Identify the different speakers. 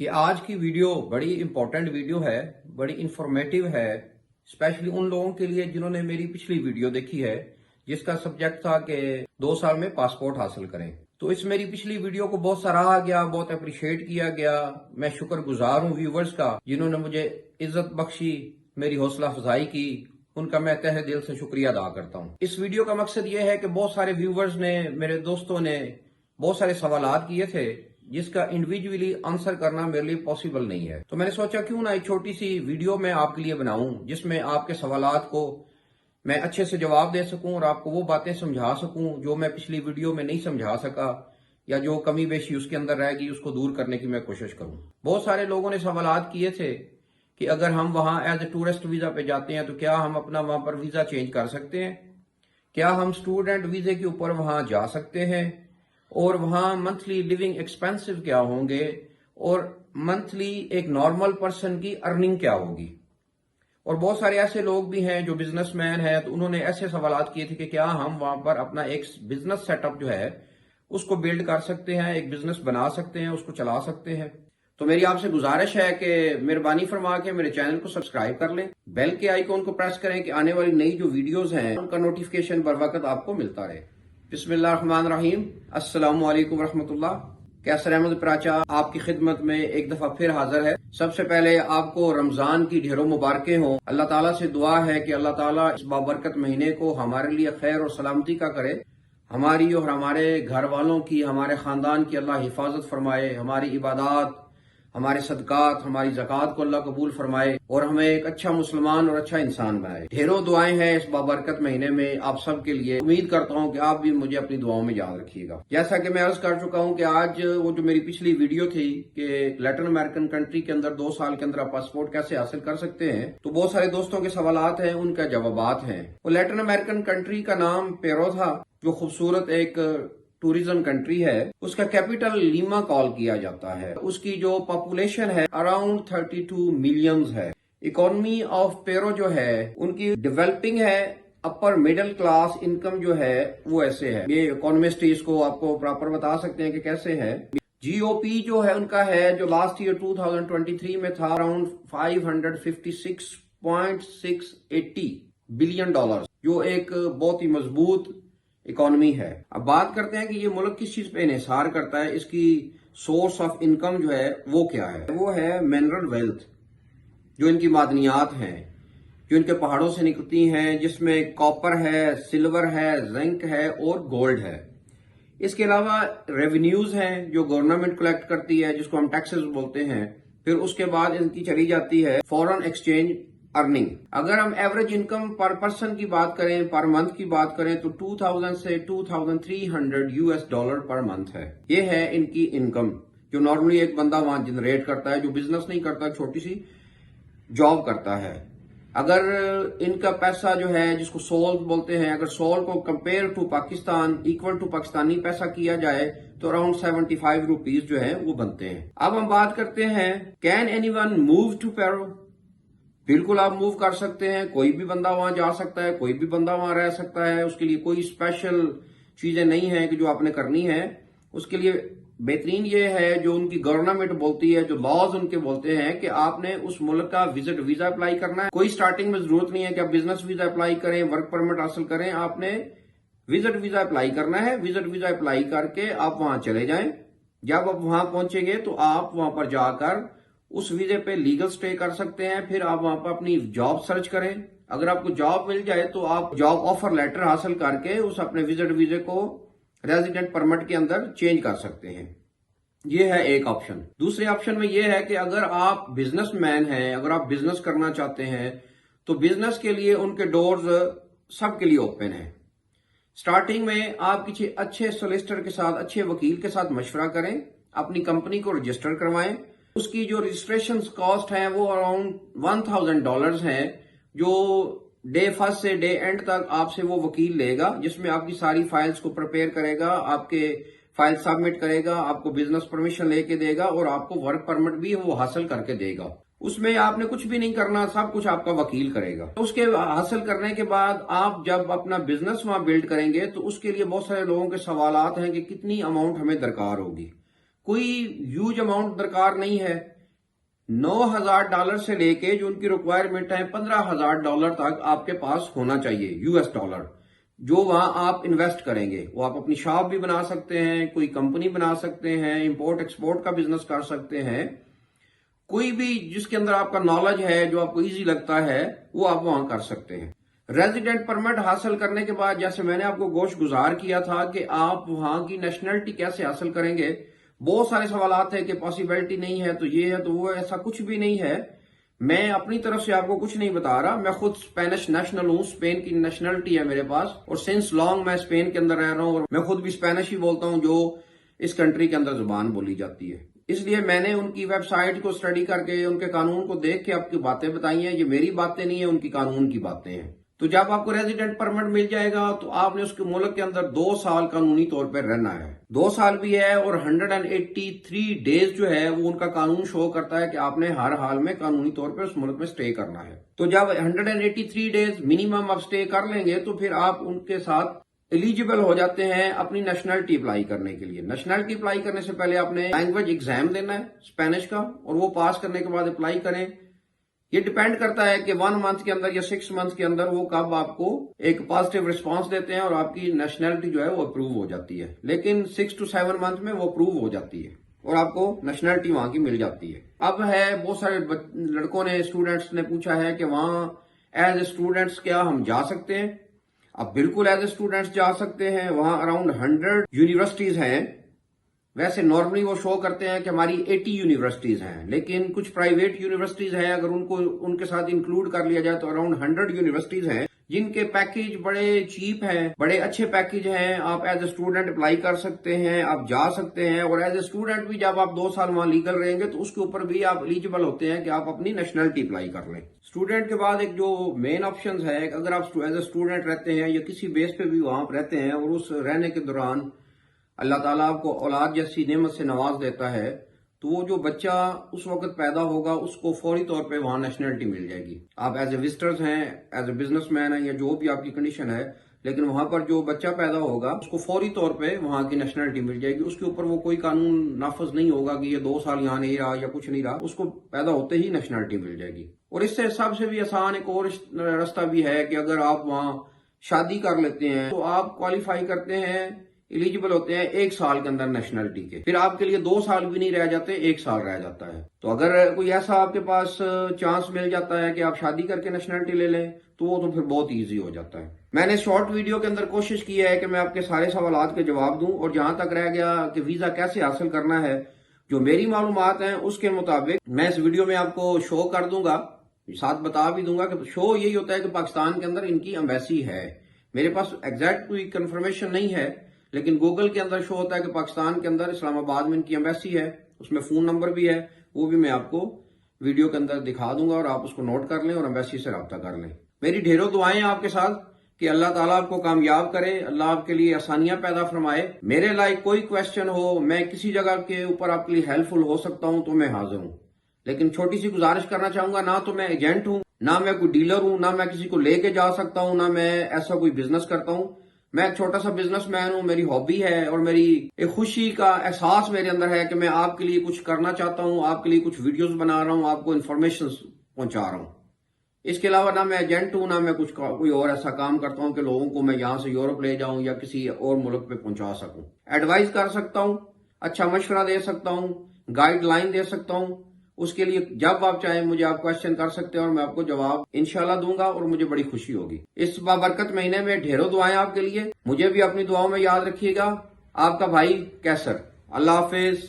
Speaker 1: ये आज की वीडियो बड़ी इंपॉर्टेंट वीडियो है, बड़ी इंफॉर्मेटिव है, स्पेशली उन लोगों के लिए जिन्होंने मेरी पिछली वीडियो देखी है जिसका सब्जेक्ट था कि 2 साल में पासपोर्ट हासिल करें। तो इस मेरी पिछली वीडियो को बहुत सराहा गया, बहुत अप्रिशिएट किया गया। मैं शुक्रगुजार हूँ व्यूवर्स का जिन्होंने मुझे इज्जत बख्शी, मेरी हौसला अफजाई की, उनका मैं तहे दिल से शुक्रिया अदा करता हूँ। इस वीडियो का मकसद ये है कि बहुत सारे व्यूवर्स ने, मेरे दोस्तों ने बहुत सारे सवालात किए थे जिसका इंडिविजुअली आंसर करना मेरे लिए पॉसिबल नहीं है। तो मैंने सोचा क्यों ना एक छोटी सी वीडियो मैं आपके लिए बनाऊं जिसमें आपके सवालात को मैं अच्छे से जवाब दे सकूं और आपको वो बातें समझा सकूं जो मैं पिछली वीडियो में नहीं समझा सका, या जो कमी बेशी उसके अंदर रह गई उसको दूर करने की मैं कोशिश करूं। बहुत सारे लोगों ने सवालात किए थे कि अगर हम वहां एज ए टूरिस्ट वीजा पे जाते हैं तो क्या हम अपना वहां पर वीजा चेंज कर सकते हैं, क्या हम स्टूडेंट वीजे के ऊपर वहां जा सकते हैं, और वहां मंथली लिविंग एक्सपेंसिव क्या होंगे, और मंथली एक नॉर्मल पर्सन की अर्निंग क्या होगी। और बहुत सारे ऐसे लोग भी हैं जो बिजनेसमैन हैं, तो उन्होंने ऐसे सवालात किए थे कि क्या हम वहां पर अपना एक बिजनेस सेटअप जो है उसको बिल्ड कर सकते हैं, एक बिजनेस बना सकते हैं, उसको चला सकते हैं। तो मेरी आपसे गुजारिश है कि मेहरबानी फरमा के मेरे चैनल को सब्सक्राइब कर लें, बेल के आइकॉन को प्रेस करें कि आने वाली नई जो वीडियोस हैं उनका नोटिफिकेशन बर वक्त आपको मिलता रहे। बिस्मिल्लाहिर्रहमानिर्रहीम, अस्सलामु अलैकुम रहमतुल्लाह। कैसर अहमद प्राचा आपकी खिदमत में एक दफा फिर हाजिर है। सबसे पहले आपको रमजान की ढेरों मुबारकें हों। अल्लाह ताला से दुआ है कि अल्लाह ताला इस बाबरकत महीने को हमारे लिए खैर और सलामती का करे, हमारी और हमारे घर वालों की, हमारे खानदान की अल्लाह हिफाजत फरमाए, हमारी इबादत, हमारे सदकात, हमारी ज़कात को अल्लाह कबूल फरमाए और हमें एक अच्छा मुसलमान और अच्छा इंसान बनाए। ढेरों दुआएं हैं इस बाबरकत महीने में आप सब के लिए। उम्मीद करता हूं कि आप भी मुझे अपनी दुआओं में याद रखिएगा। जैसा कि मैं अर्ज कर चुका हूं कि आज वो जो मेरी पिछली वीडियो थी कि लैटिन अमेरिकन कंट्री के अंदर 2 साल के अंदर आप पासपोर्ट कैसे हासिल कर सकते हैं, तो बहुत सारे दोस्तों के सवालात हैं, उनका जवाबात हैं। वो लैटिन अमेरिकन कंट्री का नाम पेरो था, जो खूबसूरत एक टूरिज्म कंट्री है। उसका कैपिटल लीमा कॉल किया जाता है। उसकी जो पॉपुलेशन है अराउंड 32 मिलियंस है। इकोनॉमी ऑफ पेरो जो है उनकी डेवलपिंग है, अपर मिडिल क्लास इनकम जो है वो ऐसे है। ये इकोनॉमिस्ट इसको आपको प्रॉपर बता सकते हैं कि कैसे है। जीओपी जो है उनका है, जो लास्ट ईयर 2023 में था, अराउंड $556.680 बिलियन, जो एक बहुत ही मजबूत इकोनॉमी है। अब बात करते हैं कि ये मुल्क किस चीज पे इन्हिसार करता है, इसकी सोर्स ऑफ इनकम जो है वो क्या है। वो है मिनरल वेल्थ, जो इनकी मादनियात हैं, जो इनके पहाड़ों से निकलती हैं, जिसमें कॉपर है, सिल्वर है, जिंक है और गोल्ड है। इसके अलावा रेवेन्यूज हैं जो गवर्नमेंट कलेक्ट करती है, जिसको हम टैक्सेस बोलते हैं। फिर उसके बाद इनकी चली जाती है फॉरेन एक्सचेंज अर्निंग। अगर हम एवरेज इनकम पर पर्सन की बात करें, पर मंथ की बात करें, तो 2000 से 2300 यूएस डॉलर पर मंथ है। ये है इनकी इनकम जो नॉर्मली एक बंदा वहां जनरेट करता है, जो बिजनेस नहीं करता, छोटी सी जॉब करता है। अगर इनका पैसा जो है, जिसको सोल बोलते हैं, अगर सोल को compare to Pakistan, equal to Pakistani पैसा किया जाए तो अराउंड 75 रुपीज जो है वो बनते हैं। अब हम बात करते हैं, कैन एनीवन मूव टू पेरो? बिल्कुल आप मूव कर सकते हैं, कोई भी बंदा वहां जा सकता है, कोई भी बंदा वहां रह सकता है। उसके लिए कोई स्पेशल चीजें नहीं है कि जो आपने करनी है। उसके लिए बेहतरीन ये है जो उनकी गवर्नमेंट बोलती है, जो लॉज उनके बोलते हैं कि आपने उस मुल्क का विजिट वीजा अप्लाई करना है। कोई स्टार्टिंग में जरूरत नहीं है कि आप बिजनेस वीजा अप्लाई करें, वर्क परमिट हासिल करें। आपने विजिट वीजा अप्लाई करना है। विजिट वीजा अप्लाई करके आप वहां चले जाएं। जब आप वहां पहुंचेंगे तो आप वहां पर जाकर उस वीजे पे लीगल स्टे कर सकते हैं। फिर आप वहां पर अपनी जॉब सर्च करें। अगर आपको जॉब मिल जाए तो आप जॉब ऑफर लेटर हासिल करके उस अपने विजिट वीजे को रेजिडेंट परमिट के अंदर चेंज कर सकते हैं। ये है एक ऑप्शन। दूसरे ऑप्शन में ये है कि अगर आप बिजनेसमैन हैं, अगर आप बिजनेस करना चाहते हैं, तो बिजनेस के लिए उनके डोर्स सबके लिए ओपन है। स्टार्टिंग में आप किसी अच्छे सोलिसिटर के साथ, अच्छे वकील के साथ मशवरा करें, अपनी कंपनी को रजिस्टर करवाएं। उसकी जो रजिस्ट्रेशन कॉस्ट है वो अराउंड $1000 है, जो डे फर्स्ट से डे एंड तक आपसे वो वकील लेगा, जिसमें आपकी सारी फाइल्स को प्रिपेयर करेगा, आपके फाइल सबमिट करेगा, आपको बिजनेस परमिशन लेके देगा और आपको वर्क परमिट भी वो हासिल करके देगा। उसमें आपने कुछ भी नहीं करना, सब कुछ आपका वकील करेगा। उसके हासिल करने के बाद आप जब अपना बिजनेस वहां बिल्ड करेंगे तो उसके लिए बहुत सारे लोगों के सवालात हैं कि कितनी अमाउंट हमें दरकार होगी। کوئی ہیوج اماؤنٹ درکار نہیں ہے. $9,000 سے لے کے جو ان کی ریکوائرمنٹ ہے $15,000 تک آپ کے پاس ہونا چاہیے US$، جو وہاں آپ انویسٹ کریں گے. وہ آپ اپنی شاپ بھی بنا سکتے ہیں، کوئی کمپنی بنا سکتے ہیں، امپورٹ ایکسپورٹ کا بزنس کر سکتے ہیں. کوئی بھی جس کے اندر آپ کا نالج ہے، جو آپ کو ایزی لگتا ہے، وہ آپ وہاں کر سکتے ہیں. ریزیڈنٹ پرمٹ حاصل کرنے کے بعد جیسے میں نے آپ کو گوش گزار کیا تھا کہ آپ وہاں کی نیشنلٹی کیسے حاصل کریں گے، بہت سارے سوالات ہیں کہ پاسبلٹی نہیں ہے تو یہ ہے تو وہ، ایسا کچھ بھی نہیں ہے. میں اپنی طرف سے آپ کو کچھ نہیں بتا رہا. میں خود اسپینش نیشنل ہوں، اسپین کی نیشنلٹی ہے میرے پاس، اور سنس لانگ میں اسپین کے اندر رہ رہا ہوں، اور میں خود بھی اسپینش ہی بولتا ہوں جو اس کنٹری کے اندر زبان بولی جاتی ہے. اس لیے میں نے ان کی ویب سائٹ کو اسٹڈی کر کے، ان کے قانون کو دیکھ کے آپ کی باتیں بتائی ہیں. یہ میری باتیں نہیں ہیں، ان کی قانون کی باتیں ہیں. تو جب آپ کو ریزیڈنٹ پرمٹ مل جائے گا تو آپ نے اس کے ملک کے اندر 2 سال قانونی طور پہ رہنا ہے. 2 سال بھی ہے، اور 183 ڈیز جو ہے وہ ان کا قانون شو کرتا ہے کہ آپ نے ہر حال میں قانونی طور پہ اس ملک میں سٹے کرنا ہے. تو جب 183 ڈیز منیمم آپ سٹے کر لیں گے تو پھر آپ ان کے ساتھ ایلیجیبل ہو جاتے ہیں اپنی نیشنلٹی اپلائی کرنے کے لیے. نیشنلٹی اپلائی کرنے سے پہلے آپ نے لینگویج ایگزام دینا ہے اسپینش کا، اور وہ پاس کرنے کے بعد اپلائی کریں. یہ ڈیپینڈ کرتا ہے کہ 1 منتھ کے اندر یا 6 منتھ کے اندر وہ کب آپ کو ایک پازیٹیو رسپانس دیتے ہیں اور آپ کی نیشنلٹی جو ہے وہ اپروو ہو جاتی ہے. لیکن 6 to 7 منتھ میں وہ اپروو ہو جاتی ہے اور آپ کو نیشنلٹی وہاں کی مل جاتی ہے. اب ہے بہت سارے لڑکوں نے، اسٹوڈنٹس نے پوچھا ہے کہ وہاں ایز اے اسٹوڈنٹس کیا ہم جا سکتے ہیں؟ اب بالکل ایز اے اسٹوڈنٹس جا سکتے ہیں. وہاں اراؤنڈ 100 یونیورسٹیز ہیں. ویسے نارملی وہ شو کرتے ہیں کہ ہماری 80 یونیورسٹیز ہیں، لیکن کچھ پرائیویٹ یونیورسٹیز ہیں، اگر ان کے ساتھ انکلوڈ کر لیا جائے تو اراؤنڈ 100 یونیورسٹیز ہیں جن کے پیکیج بڑے چیپ ہیں، بڑے اچھے پیکیج ہیں. آپ ایز اے اسٹوڈنٹ اپلائی کر سکتے ہیں، آپ جا سکتے ہیں، اور ایز اے اسٹوڈنٹ بھی جب آپ 2 سال وہاں لیگل رہیں گے تو اس کے اوپر بھی آپ ایلیجیبل ہوتے ہیں کہ آپ اپنی نیشنلٹی اپلائی کر لیں. اسٹوڈنٹ کے بعد ایک جو مین آپشنز ہے، اگر آپ ایز اے اسٹوڈنٹ رہتے ہیں یا کسی بیس پہ بھی وہاں رہتے ہیں اور اس رہنے کے دوران اللہ تعالیٰ آپ کو اولاد جیسی نعمت سے نواز دیتا ہے، تو وہ جو بچہ اس وقت پیدا ہوگا اس کو فوری طور پہ وہاں نیشنلٹی مل جائے گی. آپ ایز اے وزٹرز ہیں، ایز اے بزنس مین ہیں، یا جو بھی آپ کی کنڈیشن ہے، لیکن وہاں پر جو بچہ پیدا ہوگا اس کو فوری طور پہ وہاں کی نیشنلٹی مل جائے گی. اس کے اوپر وہ کوئی قانون نافذ نہیں ہوگا کہ یہ 2 سال یہاں نہیں رہا یا کچھ نہیں رہا. اس کو پیدا ہوتے ہی نیشنلٹی مل جائے گی. اور اس سے سب سے بھی آسان ایک اور راستہ بھی ہے کہ اگر آپ وہاں شادی کر لیتے ہیں تو آپ کوالیفائی کرتے ہیں، ایلیجیبل ہوتے ہیں 1 سال کے اندر نیشنلٹی کے. پھر آپ کے لیے 2 سال بھی نہیں رہ جاتے، 1 سال رہ جاتا ہے. تو اگر کوئی ایسا آپ کے پاس چانس مل جاتا ہے کہ آپ شادی کر کے نیشنلٹی لے لیں تو وہ تو پھر بہت ایزی ہو جاتا ہے. میں نے شارٹ ویڈیو کے اندر کوشش کی ہے کہ میں آپ کے سارے سوالات کے جواب دوں، اور جہاں تک رہ گیا کہ ویزا کیسے حاصل کرنا ہے، جو میری معلومات ہیں اس کے مطابق میں اس ویڈیو میں آپ کو شو کر دوں گا، ساتھ بتا بھی دوں گا کہ شو یہی ہوتا ہے کہ پاکستان کے اندر ان کی ایمبیسی ہے. میرے پاس ایگزیکٹ کوئی کنفرمیشن نہیں ہے، لیکن گوگل کے اندر شو ہوتا ہے کہ پاکستان کے اندر اسلام آباد میں ان کی ایمبیسی ہے. اس میں فون نمبر بھی ہے، وہ بھی میں آپ کو ویڈیو کے اندر دکھا دوں گا اور آپ اس کو نوٹ کر لیں اور ایمبیسی سے رابطہ کر لیں. میری ڈھیروں دعائیں آپ کے ساتھ کہ اللہ تعالیٰ آپ کو کامیاب کرے، اللہ آپ کے لیے آسانیاں پیدا فرمائے. میرے لائک کوئی کویسچن ہو، میں کسی جگہ کے اوپر آپ کے لیے ہیلپ فل ہو سکتا ہوں تو میں حاضر ہوں. لیکن چھوٹی سی گزارش کرنا چاہوں گا، نہ تو میں ایجنٹ ہوں، نہ میں کوئی ڈیلر ہوں، نہ میں کسی کو لے کے جا سکتا ہوں، نہ میں ایسا کوئی بزنس کرتا ہوں. میں ایک چھوٹا سا بزنس مین ہوں. میری ہابی ہے اور میری ایک خوشی کا احساس میرے اندر ہے کہ میں آپ کے لیے کچھ کرنا چاہتا ہوں، آپ کے لیے کچھ ویڈیوز بنا رہا ہوں، آپ کو انفارمیشن پہنچا رہا ہوں. اس کے علاوہ نہ میں ایجنٹ ہوں، نہ میں کوئی اور ایسا کام کرتا ہوں کہ لوگوں کو میں یہاں سے یورپ لے جاؤں یا کسی اور ملک پہ پہنچا سکوں. ایڈوائز کر سکتا ہوں، اچھا مشورہ دے سکتا ہوں، گائیڈ لائن دے سکتا ہوں. اس کے لیے جب آپ چاہیں مجھے آپ کویسچن کر سکتے ہیں اور میں آپ کو جواب انشاءاللہ دوں گا، اور مجھے بڑی خوشی ہوگی. اس بابرکت مہینے میں ڈھیروں دعائیں آپ کے لیے. مجھے بھی اپنی دعاؤں میں یاد رکھیے گا. آپ کا بھائی کیسر. اللہ حافظ.